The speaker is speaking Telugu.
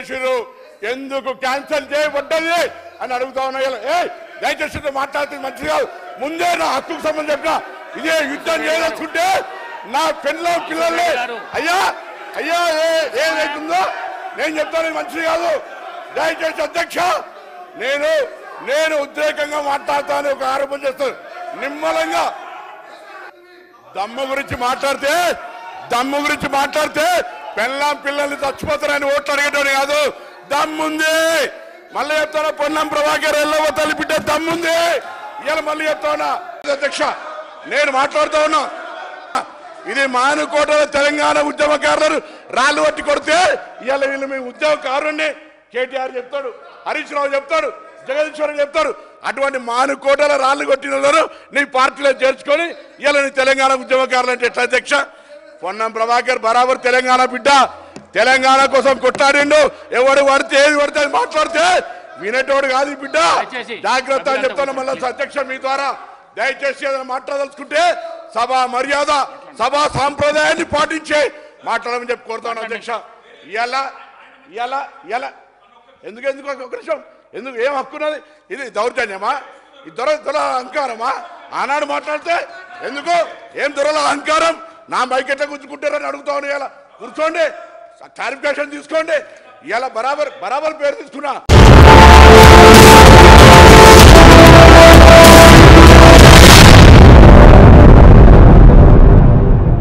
ఎందుకు క్యాన్సిల్ చేయబడ్డది అని అడుగుతా ఉన్నా. దయచేసి మాట్లాడుతుంది మంచిది కాదు. ముందే నా హక్కుకు సంబంధించి చెప్పిన ఇదే యుద్ధం చేయదలుచుకుంటే నా పిల్లల్ని అయ్యా అయ్యా ఏదైతుందో నేను చెప్తాను, మంచిది కాదు. దయచేసి అధ్యక్ష, నేను ఉద్రేకంగా మాట్లాడతాను, ఒక ఆరోపణ చేస్తాను. నిమ్మలంగా దమ్ము గురించి మాట్లాడితే పిల్లల్ని చచ్చిపోతారని ఓట్లు అడిగేటోడు కాదు. దమ్ముంది. మళ్ళీ చెప్తాను, పొన్నం ప్రభాకర్ ఎల్లవ తలిపిట్టే దమ్ముంది. ఇవాళ మళ్ళీ చెప్తా ఉన్నా అధ్యక్ష, నేను మాట్లాడుతా ఉన్నా. ఇది మానుకోటలో తెలంగాణ ఉద్యమకారులు రాళ్ళు పట్టి కొడితే ఇవాళ వీళ్ళు మీ ఉద్యమకారుని కేటీఆర్ చెప్తాడు, హరీష్ రావు చెప్తాడు, జగదీశ్వర్ చెప్తారు. అటువంటి మానుకోటలో రాళ్ళు కొట్టిన వాళ్ళు నీ పార్టీలో చేర్చుకొని ఇవాళ నీ తెలంగాణ ఉద్యమకారులు అంటే ఎట్లా అధ్యక్ష? పొన్నం ప్రభాకర్ బరాబర్ తెలంగాణ బిడ్డ, తెలంగాణ కోసం కొట్లాడిండు. ఎవడు పడితే ఏది పడితే అది మాట్లాడితే వినేటోడు కాదు బిడ్డ. జాగ్రత్త అని చెప్తాను. మళ్ళీ అధ్యక్ష, మీ ద్వారా దయచేసి ఏదైనా మాట్లాడాల్సుకుంటే సభా మర్యాద, సభా సాంప్రదాయాన్ని పాటించే మాట్లాడమని చెప్పి కోరుతాను అధ్యక్ష. ఇలా ఎందుకు ఒక నిమిషం, ఎందుకు ఏం హక్కున్నది? ఇది దౌర్జన్యమా? ఇది దొరల అహంకారమా? ఆనాడు మాట్లాడితే ఎందుకు ఏం దొరల అహంకారం? నా మైక్ ఎట్లా గుంజుకుంటారని అడుగుతాను. ఇలా కూర్చోండి, క్లారిఫికేషన్ తీసుకోండి. ఇలా బరాబర్ పేరు తీసుకున్నా.